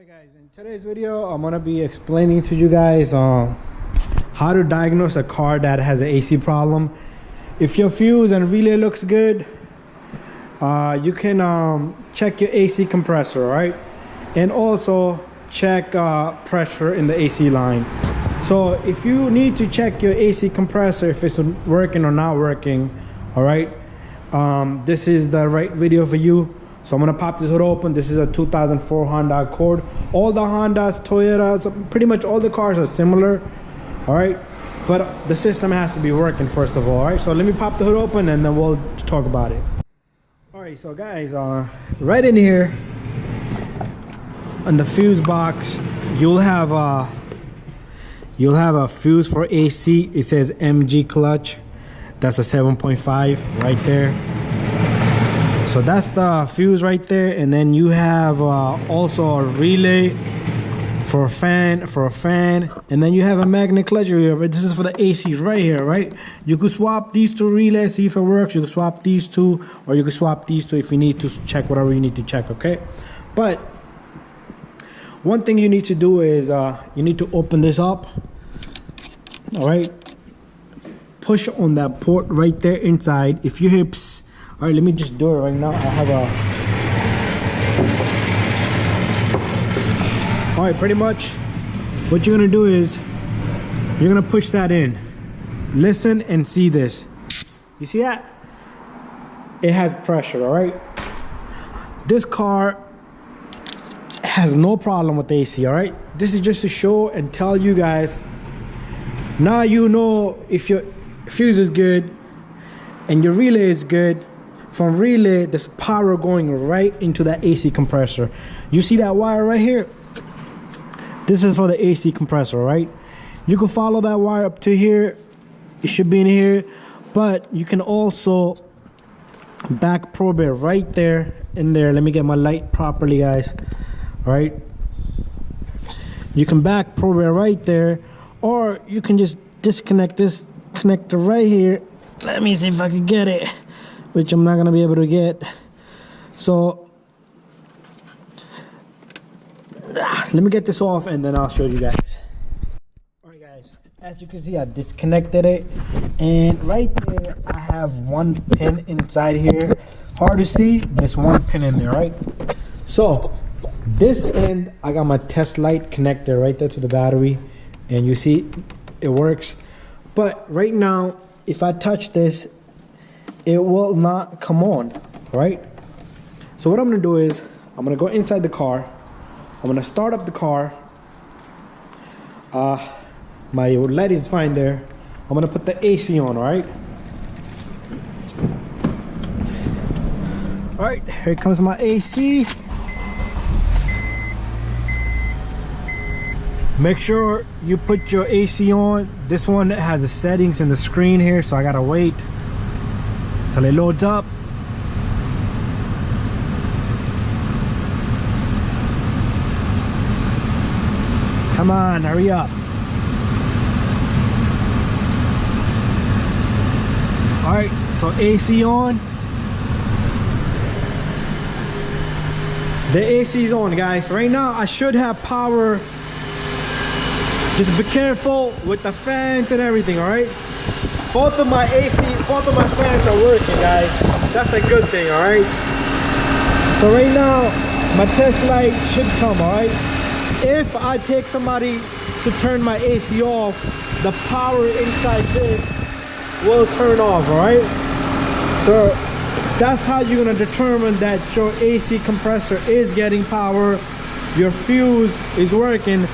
Alright guys, in today's video I'm going to be explaining to you guys how to diagnose a car that has an AC problem. If your fuse and relay looks good, you can check your AC compressor, right? And also check pressure in the AC line. So if you need to check your AC compressor if it's working or not working, all right, this is the right video for you. So I'm gonna pop this hood open. This is a 2004 Honda Accord. All the Hondas, Toyotas, pretty much all the cars are similar, all right? But the system has to be working first of all, all right? So let me pop the hood open and then we'll talk about it. All right, so guys, right in here on the fuse box, you'll have a fuse for AC. It says MG clutch. That's a 7.5 right there. So that's the fuse right there, and then you have also a relay for a fan, and then you have a magnet clutch here. This is for the ACs right here, right? You could swap these two relays, see if it works. You could swap these two, or you could swap these two if you need to check whatever you need to check, okay? But one thing you need to do is you need to open this up, all right? Push on that port right there inside. If you hear psst, all right, let me just do it right now. I have all right, pretty much what you're gonna do is you're gonna push that in. Listen and see this. You see that? It has pressure, all right? This car has no problem with AC, all right? This is just to show and tell you guys. Now you know if your fuse is good and your relay is good. From relay, there's power going right into that AC compressor. You see that wire right here? This is for the AC compressor, right? You can follow that wire up to here. It should be in here, but you can also back probe it right there in there. Let me get my light properly, guys. All right? You can back probe it right there, or you can just disconnect this connector right here. Let me see if I can get it, which I'm not gonna be able to get. So let me get this off and then I'll show you guys. All right guys, as you can see, I disconnected it, and right there I have one pin inside here. Hard to see, but it's one pin in there, right? So this end, I got my test light connector right there to the battery, and you see it works. But right now, if I touch this, it will not come on, right? So what I'm gonna do is I'm gonna go inside the car. I'm gonna start up the car. My light is fine there. I'm gonna put the AC on, all right? All right, here comes my AC. Make sure you put your AC on. This one has the settings in the screen here, so I gotta wait till it loads up. Come on, hurry up. All right, so AC on. The AC is on, guys. Right now, I should have power. Just be careful with the fans and everything, all right? Both of my fans are working, guys. That's a good thing, all right? So right now, my test light should come, all right? If I take somebody to turn my AC off, the power inside this will turn off, all right? So that's how you're gonna determine that your AC compressor is getting power, your fuse is working.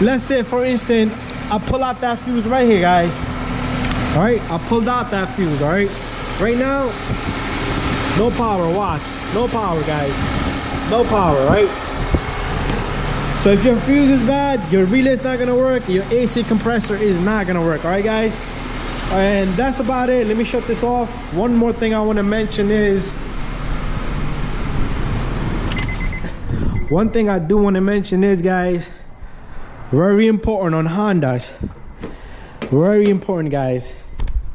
Let's say, for instance, I pull out that fuse right here, guys. All right, I pulled out that fuse, all right? Right now, no power, watch. No power, guys. No power, right? So if your fuse is bad, your relay is not gonna work, your AC compressor is not gonna work, all right, guys? And that's about it. Let me shut this off. One more thing I wanna mention is, guys, very important on Hondas. Very important, guys,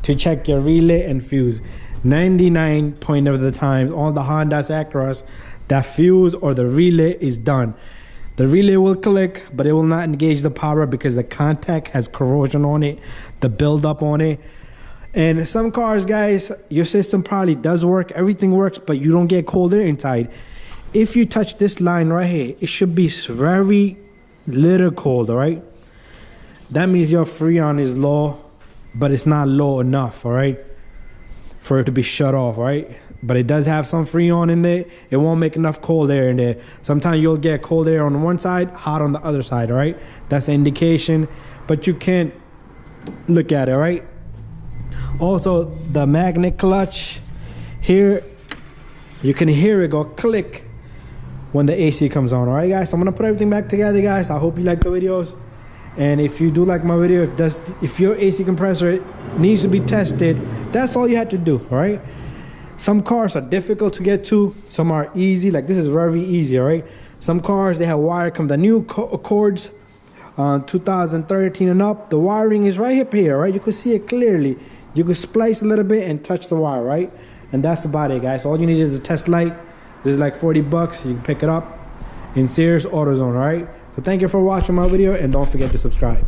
to check your relay and fuse. 99% of the time, all the Hondas, Acuras, that fuse or the relay is done. The relay will click, but it will not engage the power because the contact has corrosion on it, the buildup on it. And some cars, guys, your system probably does work, everything works, but you don't get cold air inside. If you touch this line right here, it should be very little cold, all right? That means your freon is low, but it's not low enough, all right, for it to be shut off, right? But it does have some freon in there. It won't make enough cold air in there. Sometimes you'll get cold air on one side, hot on the other side, all right? That's an indication, but you can't look at it, right? Also, the magnet clutch here, you can hear it go click when the AC comes on. All right, guys, so I'm gonna put everything back together, guys. I hope you like the videos, and if you do like my video, if your AC compressor needs to be tested, that's all you have to do. All right, some cars are difficult to get to, some are easy. Like this is very easy. All right, some cars, they have wire come, the new Accords 2013 and up, the wiring is right up here, right? You can see it clearly. You can splice a little bit and touch the wire, right? And that's about it, guys. All you need is a test light. This is like 40 bucks. You can pick it up in Sears AutoZone, all right? So thank you for watching my video, and don't forget to subscribe.